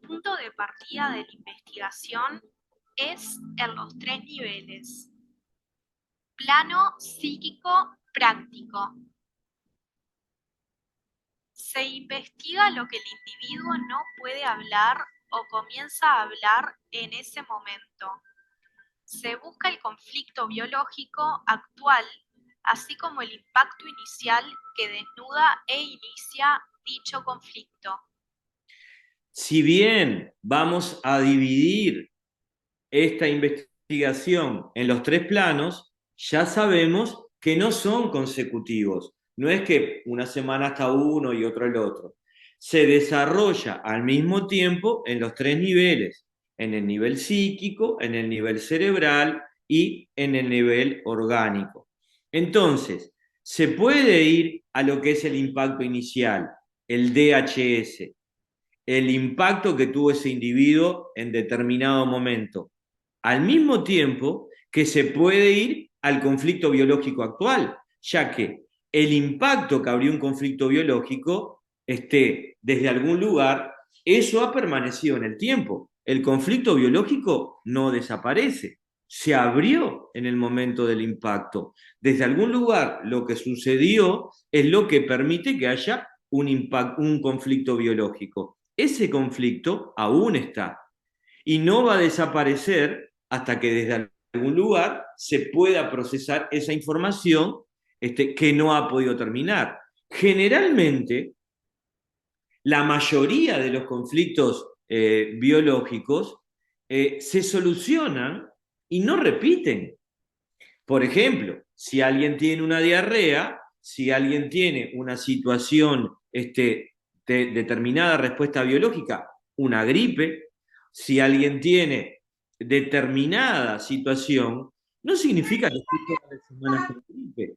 punto de partida de la investigación es en los tres niveles: plano psíquico práctico. Se investiga lo que el individuo no puede hablar o comienza a hablar en ese momento. Se busca el conflicto biológico actual, así como el impacto inicial que desnuda e inicia dicho conflicto. Si bien vamos a dividir esta investigación en los tres planos, ya sabemos que no son consecutivos. No es que una semana está uno y otro el otro. Se desarrolla al mismo tiempo en los tres niveles, en el nivel psíquico, en el nivel cerebral y en el nivel orgánico. Entonces, se puede ir a lo que es el impacto inicial, el DHS, el impacto que tuvo ese individuo en determinado momento, al mismo tiempo que se puede ir al conflicto biológico actual, ya que el impacto que abrió un conflicto biológico desde algún lugar, eso ha permanecido en el tiempo. El conflicto biológico no desaparece, se abrió en el momento del impacto. Desde algún lugar lo que sucedió es lo que permite que haya un conflicto biológico. Ese conflicto aún está y no va a desaparecer hasta que desde algún lugar se pueda procesar esa información que no ha podido terminar. Generalmente, la mayoría de los conflictos biológicos se solucionan y no repiten. Por ejemplo, si alguien tiene una diarrea, si alguien tiene una situación de determinada respuesta biológica, una gripe, si alguien tiene determinada situación, no significa que esté todas las semanas con gripe.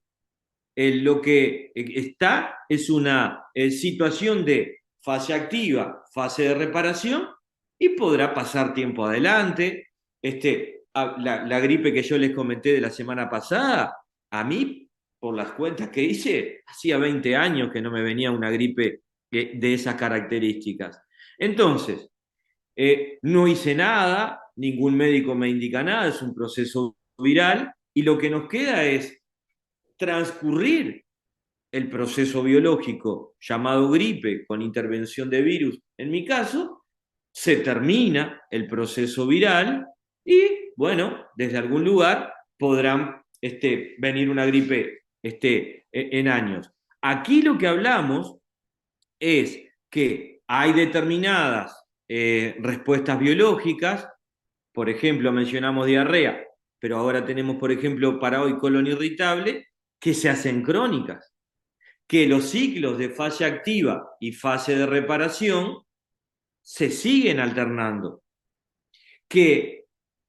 Lo que está es una situación de fase activa, fase de reparación, y podrá pasar tiempo adelante. La gripe que yo les comenté de la semana pasada, a mí, por las cuentas que hice, hacía 20 años que no me venía una gripe de esas características. Entonces, no hice nada, ningún médico me indica nada, es un proceso viral, y lo que nos queda es transcurrir el proceso biológico llamado gripe con intervención de virus, en mi caso, se termina el proceso viral y, bueno, desde algún lugar podrán venir una gripe en años. Aquí lo que hablamos es que hay determinadas respuestas biológicas, por ejemplo, mencionamos diarrea, pero ahora tenemos, por ejemplo, para hoy colon irritable, que se hacen crónicas, que los ciclos de fase activa y fase de reparación se siguen alternando, que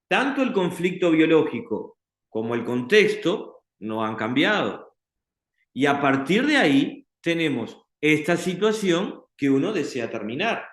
tanto el conflicto biológico como el contexto no han cambiado. Y a partir de ahí tenemos esta situación que uno desea terminar.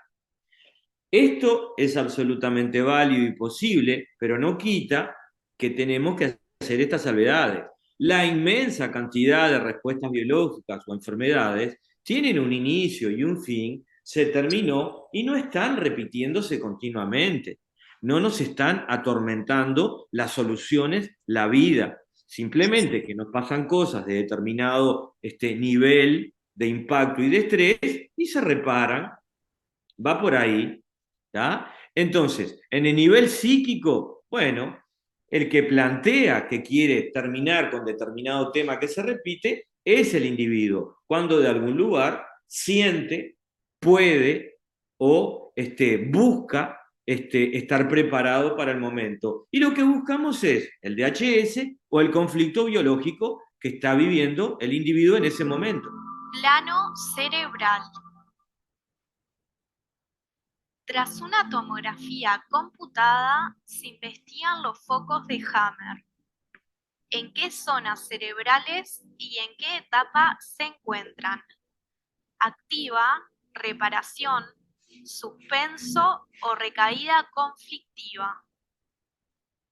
Esto es absolutamente válido y posible, pero no quita que tenemos que hacer estas salvedades. La inmensa cantidad de respuestas biológicas o enfermedades tienen un inicio y un fin, se terminó y no están repitiéndose continuamente. No nos están atormentando las soluciones, la vida. Simplemente que nos pasan cosas de determinado nivel de impacto y de estrés y se reparan. Va por ahí. ¿Tá? Entonces, en el nivel psíquico, bueno, el que plantea que quiere terminar con determinado tema que se repite es el individuo, cuando de algún lugar siente, puede o busca estar preparado para el momento. Y lo que buscamos es el DHS o el conflicto biológico que está viviendo el individuo en ese momento. Plano cerebral. Tras una tomografía computada, se investigan los focos de Hammer, en qué zonas cerebrales y en qué etapa se encuentran: activa, reparación, suspenso o recaída conflictiva.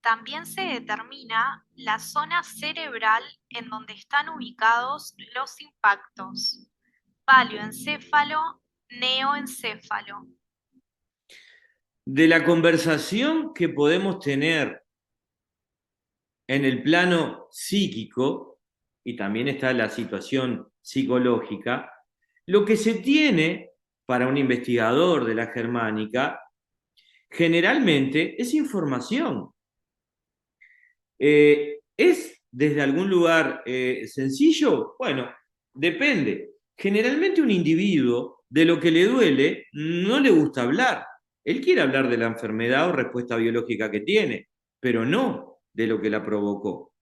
También se determina la zona cerebral en donde están ubicados los impactos: paleoencéfalo, neoencéfalo. de la conversación que podemos tener en el plano psíquico, y también está la situación psicológica, lo que se tiene para un investigador de la germánica generalmente es información. ¿Es desde algún lugar sencillo? Bueno, depende. Generalmente un individuo de lo que le duele no le gusta hablar. Él quiere hablar de la enfermedad o respuesta biológica que tiene, pero no de lo que la provocó.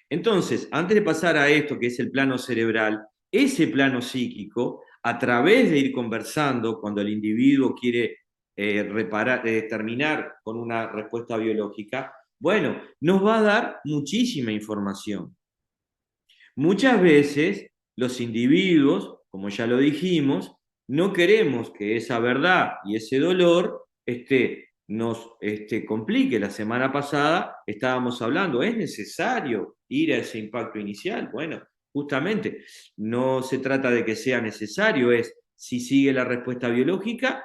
Entonces, antes de pasar a esto que es el plano cerebral, ese plano psíquico, a través de ir conversando, cuando el individuo quiere terminar con una respuesta biológica, bueno, nos va a dar muchísima información. Muchas veces los individuos, como ya lo dijimos, no queremos que esa verdad y ese dolor nos complique. La semana pasada estábamos hablando, ¿es necesario ir a ese impacto inicial? Bueno, justamente, no se trata de que sea necesario, es si sigue la respuesta biológica,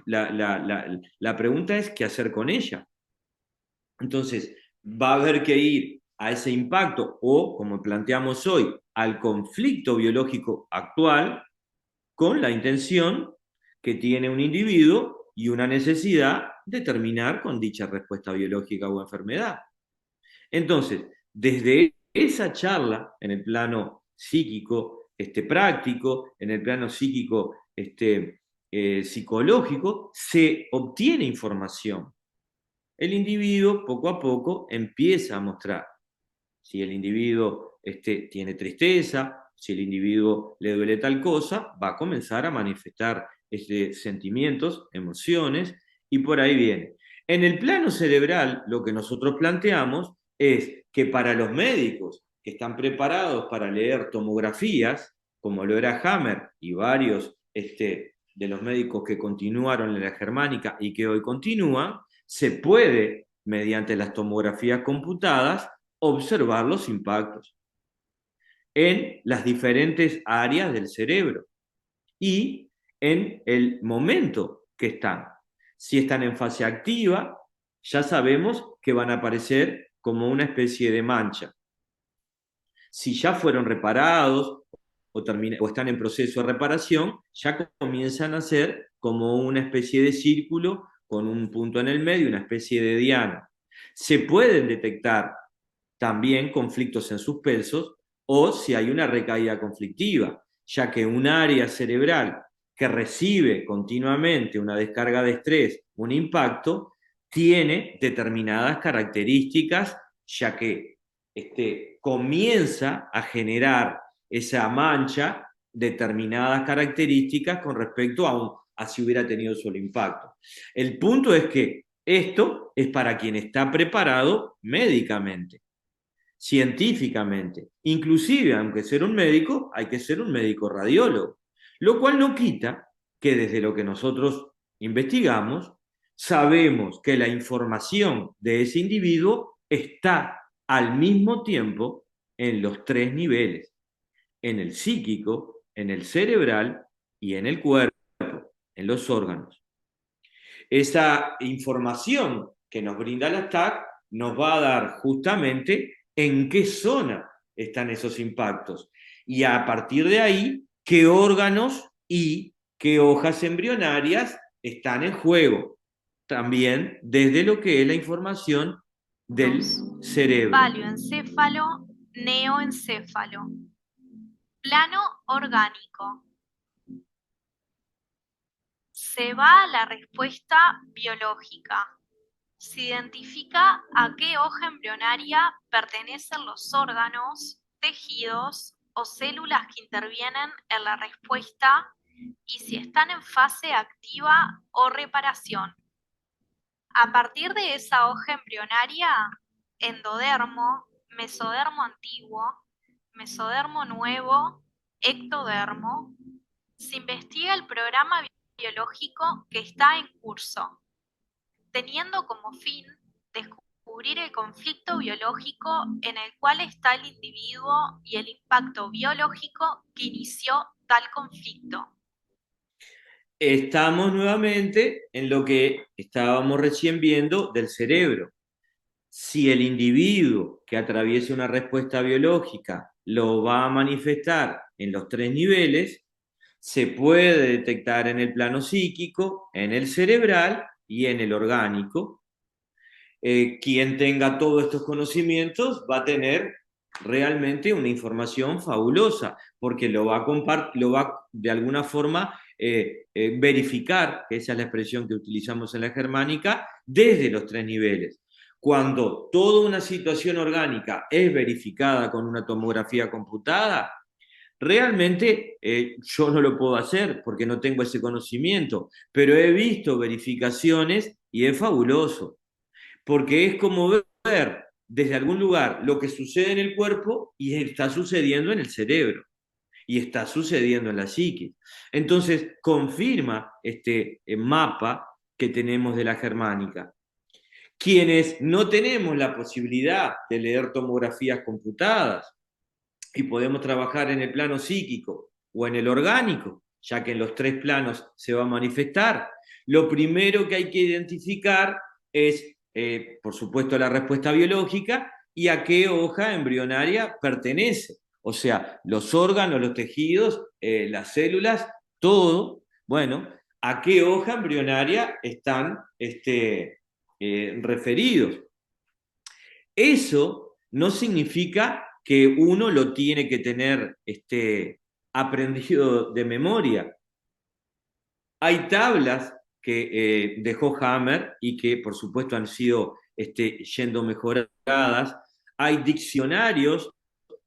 la pregunta es qué hacer con ella. Entonces, va a haber que ir a ese impacto o, como planteamos hoy, al conflicto biológico actual con la intención que tiene un individuo y una necesidad de terminar con dicha respuesta biológica o enfermedad. Entonces, desde esa charla en el plano psíquico, práctico, en el plano psíquico, psicológico, se obtiene información. El individuo poco a poco empieza a mostrar si el individuo tiene tristeza, si el individuo le duele tal cosa, va a comenzar a manifestar sentimientos, emociones, y por ahí viene. En el plano cerebral, lo que nosotros planteamos es que para los médicos que están preparados para leer tomografías, como lo era Hammer y varios de los médicos que continuaron en la germánica y que hoy continúan, se puede, mediante las tomografías computadas, observar los impactos en las diferentes áreas del cerebro y en el momento que están. Si están en fase activa, ya sabemos que van a aparecer como una especie de mancha. Si ya fueron reparados o están en proceso de reparación, ya comienzan a ser como una especie de círculo con un punto en el medio, una especie de diana. Se pueden detectar también conflictos en suspensos o si hay una recaída conflictiva, ya que un área cerebral que recibe continuamente una descarga de estrés, un impacto, tiene determinadas características, ya que comienza a generar esa mancha determinadas características con respecto a si hubiera tenido solo impacto. El punto es que esto es para quien está preparado médicamente, científicamente. Inclusive, aunque ser un médico, hay que ser un médico radiólogo. Lo cual no quita que desde lo que nosotros investigamos, sabemos que la información de ese individuo está al mismo tiempo en los tres niveles, en el psíquico, en el cerebral y en el cuerpo, en los órganos. Esa información que nos brinda la TAC nos va a dar justamente en qué zona están esos impactos y a partir de ahí qué órganos y qué hojas embrionarias están en juego, también desde lo que es la información del cerebro. Valioencéfalo, neoencéfalo. Plano orgánico. Se va a la respuesta biológica. Se identifica a qué hoja embrionaria pertenecen los órganos, tejidos o células que intervienen en la respuesta y si están en fase activa o reparación. A partir de esa hoja embrionaria, endodermo, mesodermo antiguo, mesodermo nuevo, ectodermo, se investiga el programa biológico que está en curso, teniendo como fin descubrir el conflicto biológico en el cual está el individuo y el impacto biológico que inició tal conflicto. estamos nuevamente en lo que estábamos recién viendo del cerebro. Si el individuo que atraviesa una respuesta biológica lo va a manifestar en los tres niveles, se puede detectar en el plano psíquico, en el cerebral y en el orgánico. Quien tenga todos estos conocimientos va a tener realmente una información fabulosa, porque lo va a de alguna forma verificar, que esa es la expresión que utilizamos en la germánica, desde los tres niveles. Cuando toda una situación orgánica es verificada con una tomografía computada, realmente yo no lo puedo hacer porque no tengo ese conocimiento, pero he visto verificaciones y es fabuloso, porque es como ver desde algún lugar lo que sucede en el cuerpo y está sucediendo en el cerebro y está sucediendo en la psique. Entonces, confirma este mapa que tenemos de la germánica. Quienes no tenemos la posibilidad de leer tomografías computadas y podemos trabajar en el plano psíquico o en el orgánico, ya que en los tres planos se va a manifestar, lo primero que hay que identificar es, por supuesto, la respuesta biológica y a qué hoja embrionaria pertenece. O sea, los órganos, los tejidos, las células, todo, bueno, a qué hoja embrionaria están referidos. Eso no significa que uno lo tiene que tener aprendido de memoria. Hay tablas que dejó Hammer y que por supuesto han sido yendo mejoradas. Hay diccionarios,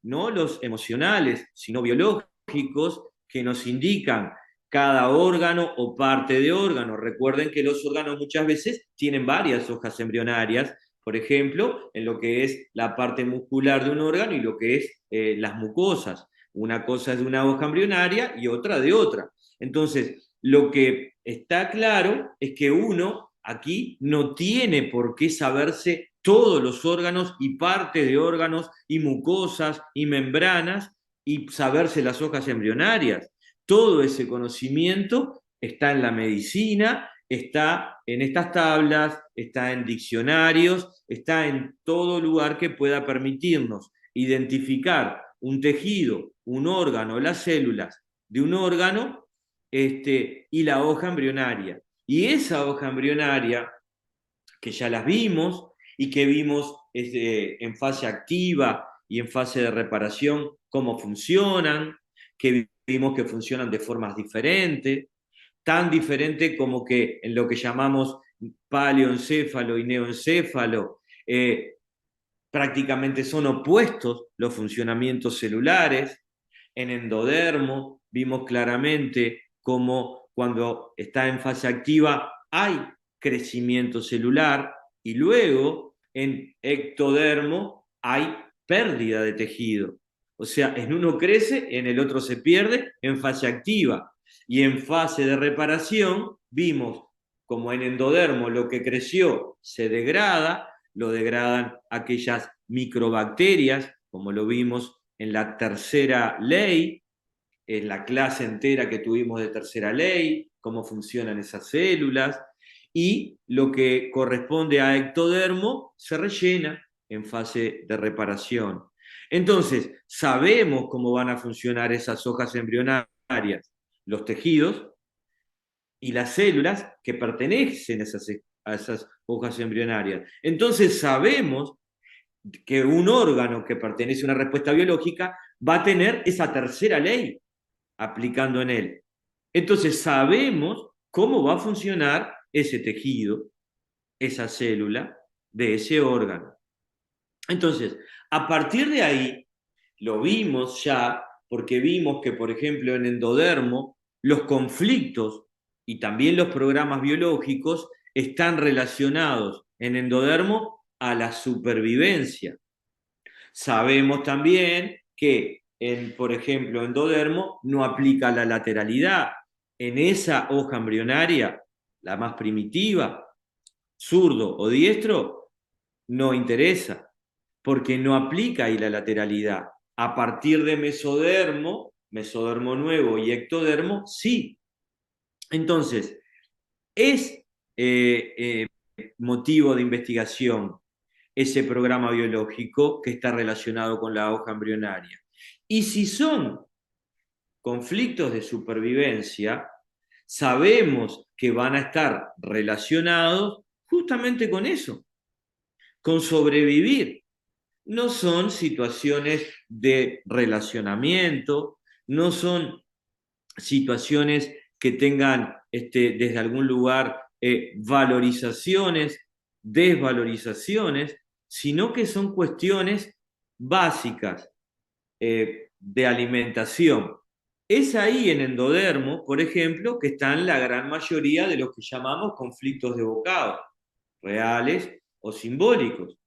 no los emocionales, sino biológicos, que nos indican cada órgano o parte de órgano. Recuerden que los órganos muchas veces tienen varias hojas embrionarias, por ejemplo, en lo que es la parte muscular de un órgano y lo que es las mucosas. Una cosa es de una hoja embrionaria y otra de otra. Entonces, lo que está claro es que uno aquí no tiene por qué saberse todos los órganos y partes de órganos y mucosas y membranas y saberse las hojas embrionarias. Todo ese conocimiento está en la medicina, está en estas tablas, está en diccionarios, está en todo lugar que pueda permitirnos identificar un tejido, un órgano, las células de un órgano y la hoja embrionaria. Y esa hoja embrionaria, que ya las vimos y que vimos en fase activa y en fase de reparación, cómo funcionan, que vimos que funcionan de formas diferentes, tan diferente como que en lo que llamamos paleoencéfalo y neoencéfalo, prácticamente son opuestos los funcionamientos celulares. En endodermo vimos claramente cómo cuando está en fase activa hay crecimiento celular y luego en ectodermo hay pérdida de tejido. O sea, en uno crece, en el otro se pierde en fase activa. Y en fase de reparación vimos como en endodermo lo que creció se degrada, lo degradan aquellas microbacterias, como lo vimos en la tercera ley, en la clase entera que tuvimos de tercera ley, cómo funcionan esas células, y lo que corresponde a ectodermo se rellena en fase de reparación. Entonces, sabemos cómo van a funcionar esas hojas embrionarias, los tejidos y las células que pertenecen a esas hojas embrionarias. Entonces, sabemos que un órgano que pertenece a una respuesta biológica va a tener esa tercera ley aplicando en él. Entonces sabemos cómo va a funcionar ese tejido, esa célula de ese órgano. Entonces, a partir de ahí, lo vimos ya, porque vimos que, por ejemplo, en endodermo, los conflictos y también los programas biológicos están relacionados en endodermo a la supervivencia. Sabemos también que, por ejemplo, endodermo no aplica la lateralidad. En esa hoja embrionaria, la más primitiva, zurdo o diestro, no interesa, porque no aplica ahí la lateralidad. A partir de mesodermo, mesodermo nuevo y ectodermo, sí. Entonces, es motivo de investigación ese programa biológico que está relacionado con la hoja embrionaria. Y si son conflictos de supervivencia, sabemos que van a estar relacionados justamente con eso, con sobrevivir. No son situaciones de relacionamiento, no son situaciones que tengan desde algún lugar valorizaciones, desvalorizaciones, sino que son cuestiones básicas de alimentación. Es ahí en endodermo, por ejemplo, que están la gran mayoría de los que llamamos conflictos de bocado, reales o simbólicos,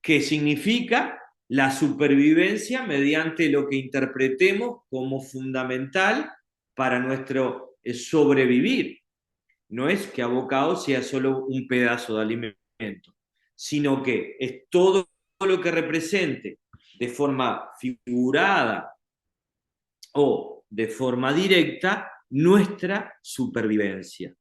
que significa la supervivencia mediante lo que interpretemos como fundamental para nuestro sobrevivir. No es que abocado sea solo un pedazo de alimento, sino que es todo lo que represente de forma figurada o de forma directa nuestra supervivencia.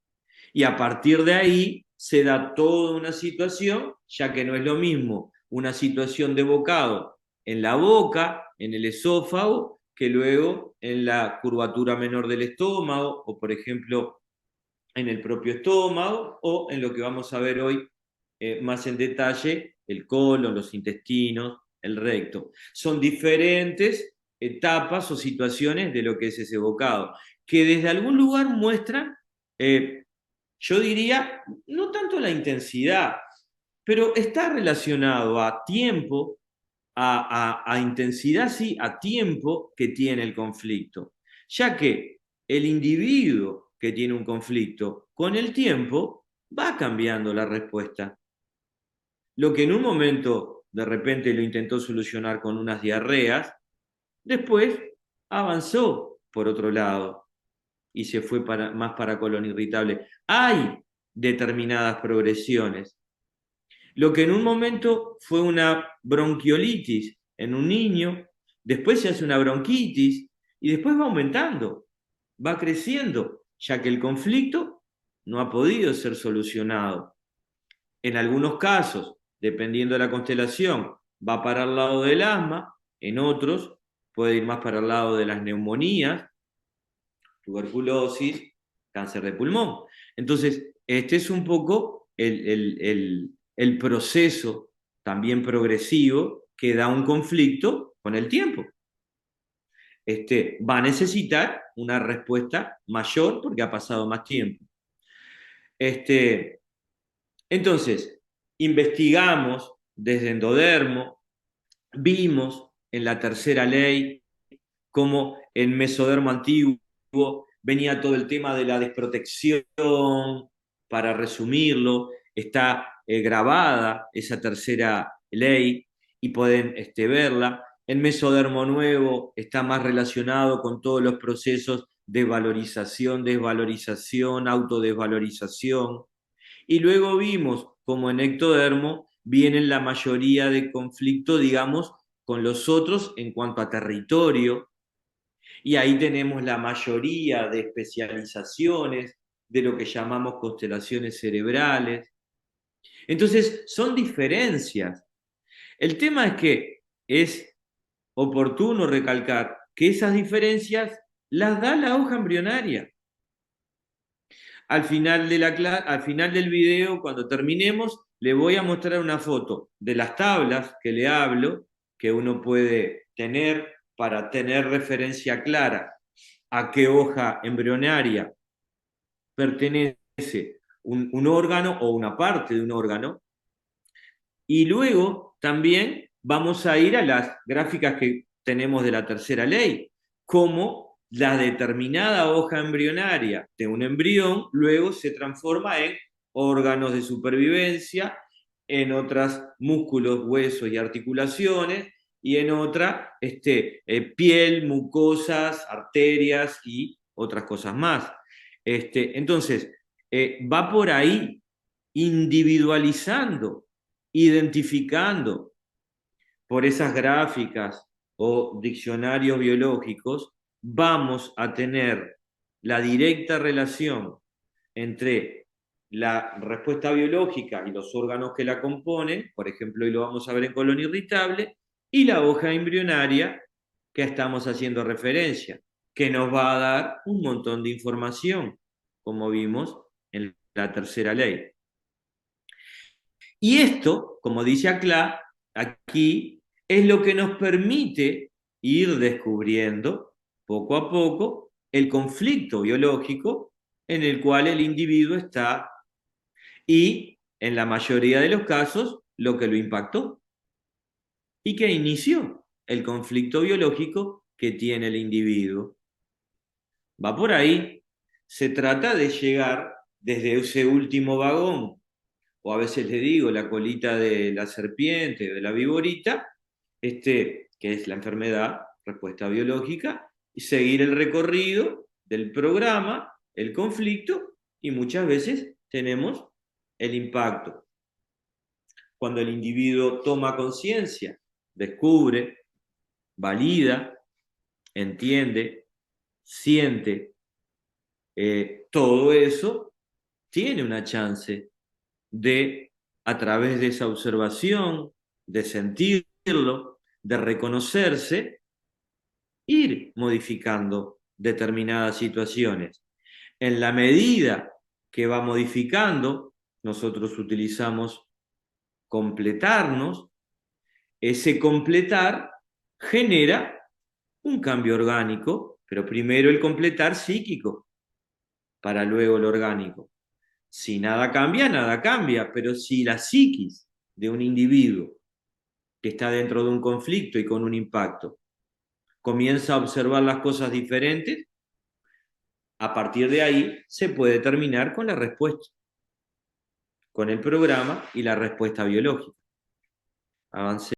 Y a partir de ahí se da toda una situación, ya que no es lo mismo una situación de bocado en la boca, en el esófago, que luego en la curvatura menor del estómago, o por ejemplo en el propio estómago, o en lo que vamos a ver hoy más en detalle, el colon, los intestinos, el recto. Son diferentes etapas o situaciones de lo que es ese bocado, que desde algún lugar muestran, yo diría, no tanto la intensidad, pero está relacionado a tiempo, a intensidad, sí, a tiempo que tiene el conflicto, ya que el individuo que tiene un conflicto con el tiempo va cambiando la respuesta. Lo que en un momento de repente lo intentó solucionar con unas diarreas, después avanzó por otro lado y se fue más para colon irritable. Hay determinadas progresiones. Lo que en un momento fue una bronquiolitis en un niño, después se hace una bronquitis y después va aumentando, va creciendo, ya que el conflicto no ha podido ser solucionado. En algunos casos, dependiendo de la constelación, va para el lado del asma, en otros puede ir más para el lado de las neumonías, tuberculosis, cáncer de pulmón. Entonces, este es un poco el proceso también progresivo que da un conflicto con el tiempo. Va a necesitar una respuesta mayor porque ha pasado más tiempo. Entonces, investigamos desde endodermo, vimos en la tercera ley cómo en mesodermo antiguo venía todo el tema de la desprotección, para resumirlo, está grabada esa tercera ley y pueden verla. En mesodermo nuevo está más relacionado con todos los procesos de valorización, desvalorización, autodesvalorización. Y luego vimos como en ectodermo vienen la mayoría de conflictos, digamos, con los otros en cuanto a territorio, y ahí tenemos la mayoría de especializaciones de lo que llamamos constelaciones cerebrales. Entonces, son diferencias. El tema es que es oportuno recalcar que esas diferencias las da la hoja embrionaria. Al final, al final del video, cuando terminemos, le voy a mostrar una foto de las tablas que le hablo, que uno puede tener para tener referencia clara a qué hoja embrionaria pertenece un órgano o una parte de un órgano. Y luego también vamos a ir a las gráficas que tenemos de la tercera ley, como la determinada hoja embrionaria de un embrión luego se transforma en órganos de supervivencia, en otras músculos, huesos y articulaciones, y en otra piel, mucosas, arterias y otras cosas más. Entonces, va por ahí individualizando, identificando por esas gráficas o diccionarios biológicos, vamos a tener la directa relación entre la respuesta biológica y los órganos que la componen, por ejemplo, hoy lo vamos a ver en colon irritable, y la hoja embrionaria que estamos haciendo referencia, que nos va a dar un montón de información, como vimos en la tercera ley. Y esto, como dice Acla, aquí, es lo que nos permite ir descubriendo poco a poco el conflicto biológico en el cual el individuo está y, en la mayoría de los casos, lo que lo impactó y que inició el conflicto biológico que tiene el individuo. Va por ahí. Se trata de llegar desde ese último vagón, o a veces le digo la colita de la serpiente, de la viborita, que es la enfermedad, respuesta biológica, y seguir el recorrido del programa, el conflicto, y muchas veces tenemos el impacto. Cuando el individuo toma conciencia, descubre, valida, entiende, siente, todo eso tiene una chance de, a través de esa observación, de sentirlo, de reconocerse, ir modificando determinadas situaciones. En la medida que va modificando, nosotros utilizamos completarnos, ese completar genera un cambio orgánico, pero primero el completar psíquico, para luego el orgánico. Si nada cambia, pero si la psiquis de un individuo que está dentro de un conflicto y con un impacto comienza a observar las cosas diferentes, a partir de ahí se puede terminar con la respuesta, con el programa y la respuesta biológica. Avance.